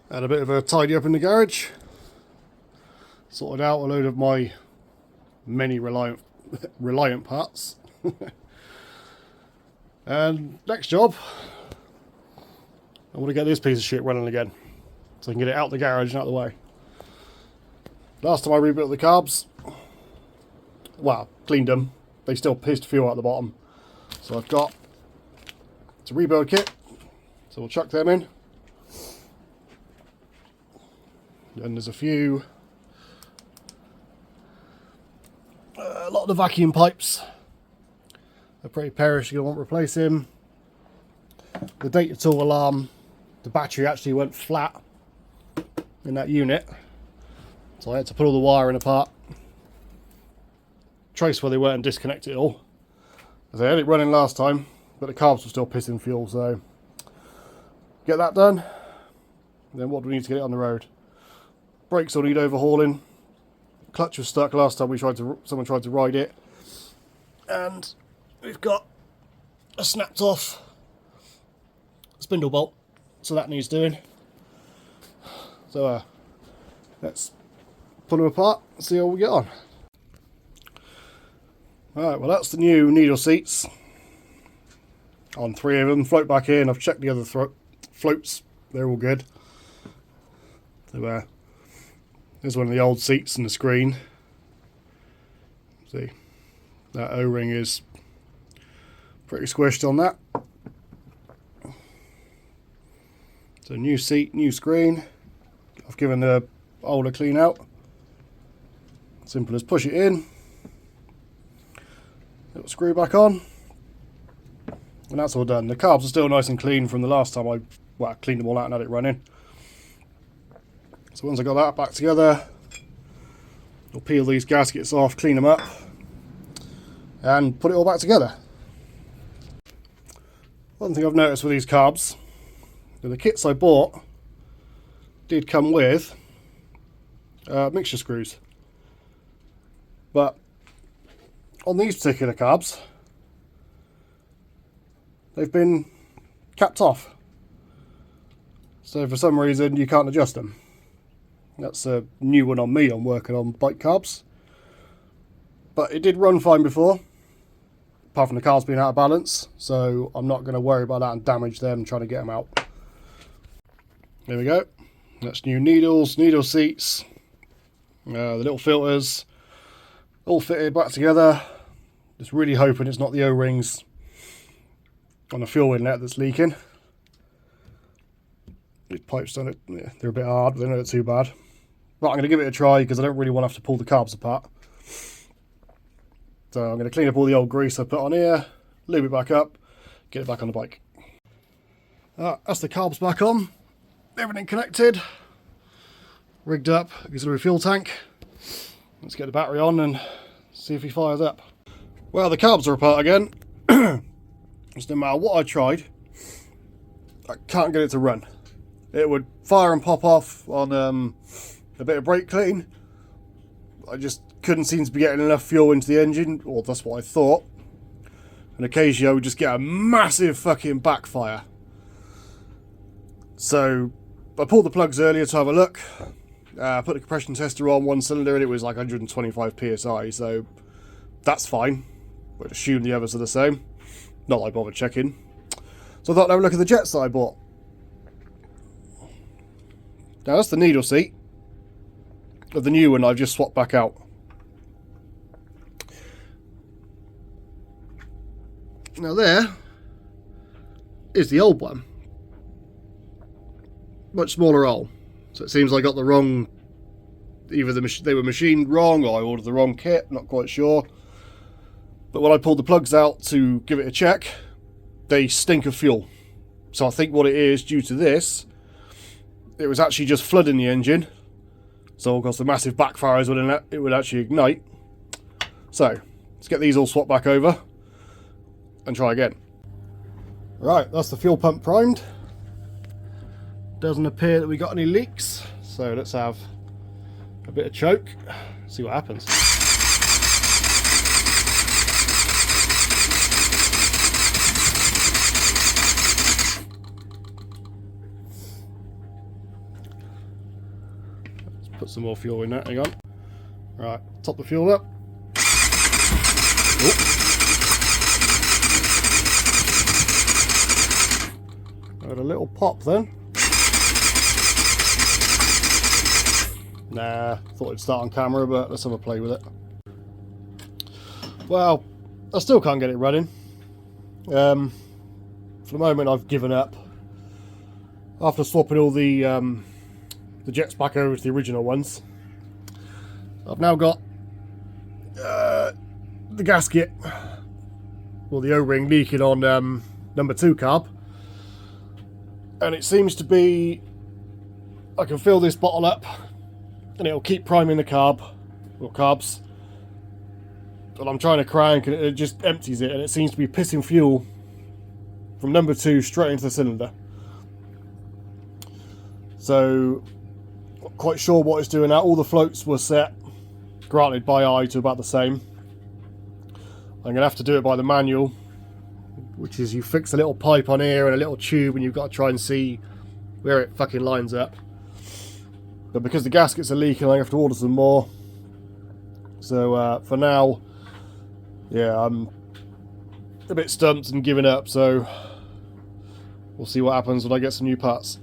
Had a bit of a tidy up in the garage. Sorted out a load of my many reliant parts. And next job, I want to get this piece of shit running again, so I can get it out the garage and out the way. Last time I rebuilt the carbs, well, cleaned them, they still pissed fuel out the bottom. So I've got it's a rebuild kit, so we'll chuck them in. Then there's a lot of the vacuum pipes. They're pretty perish, you're going to want to replace him. The data tool alarm, the battery actually went flat in that unit, so I had to put all the wiring apart, trace where they were and disconnect it all. As I had it running last time, but the carbs were still pissing fuel, so get that done. And then what do we need to get it on the road? Brakes will need overhauling. Clutch was stuck last time someone tried to ride it, and we've got a snapped off spindle bolt, so that needs doing. So let's pull them apart and see how we get on. Alright, well that's the new needle seats on 3 of them. Float back in. I've checked the other floats, they're all good. So there's one of the old seats and the screen. See, that O-ring is pretty squished on that. So new seat, new screen. I've given the older clean out. Simple as push it in, little screw back on, and that's all done. The carbs are still nice and clean from the last time I cleaned them all out and had it running. So once I got that back together, I'll peel these gaskets off, clean them up, and put it all back together. One thing I've noticed with these carbs, the kits I bought did come with mixture screws, but on these particular carbs, they've been capped off. So for some reason you can't adjust them. That's a new one on me. I'm working on bike carbs. But it did run fine before, apart from the carbs being out of balance, so I'm not going to worry about that and damage them trying to get them out. There we go. That's new needles, needle seats, the little filters, all fitted back together. Just really hoping it's not the O-rings on the fuel inlet that's leaking. These pipes done it. Yeah, they're a bit hard, but they're not too bad. But I'm going to give it a try because I don't really want to have to pull the carbs apart. So I'm going to clean up all the old grease I put on here, lube it back up, get it back on the bike. That's the carbs back on. Everything connected, rigged up, auxiliary fuel tank. Let's get the battery on and see if he fires up. Well, the carbs are apart again. Just no matter what I tried, I can't get it to run. It would fire and pop off on a bit of brake clean. I just couldn't seem to be getting enough fuel into the engine, or that's what I thought. And occasionally I would just get a massive fucking backfire. So I pulled the plugs earlier to have a look. I put the compression tester on one cylinder and it was like 125 psi, so that's fine. I'd assume the others are the same. Not that I bothered checking. So I thought I'd have a look at the jets that I bought. Now that's the needle seat of the new one I've just swapped back out. Now there is the old one. Much smaller hole. So it seems I got the wrong, either they were machined wrong or I ordered the wrong kit, not quite sure. But when I pulled the plugs out to give it a check, they stink of fuel. So I think what it is, due to this, it was actually just flooding the engine. So of course the massive backfires it would actually ignite. So let's get these all swapped back over and try again. Right, that's the fuel pump primed. Doesn't appear that we got any leaks, so let's have a bit of choke, see what happens. Put some more fuel in that, hang on. Right, top the fuel up. Had a little pop then. Nah, thought it'd start on camera, but let's have a play with it. Well, I still can't get it running. For the moment I've given up. After swapping all the jets back over to the original ones, I've now got the gasket, or the O-ring, leaking on number 2 carb. And it seems to be, I can fill this bottle up and it'll keep priming the carb, or carbs. But I'm trying to crank and it just empties it, and it seems to be pissing fuel from number 2 straight into the cylinder. So, not quite sure what it's doing now. All the floats were set, granted by eye, to about the same. I'm going to have to do it by the manual, which is you fix a little pipe on here and a little tube, and you've got to try and see where it fucking lines up. But because the gaskets are leaking, I have to order some more. So for now, yeah, I'm a bit stumped and giving up, so we'll see what happens when I get some new parts.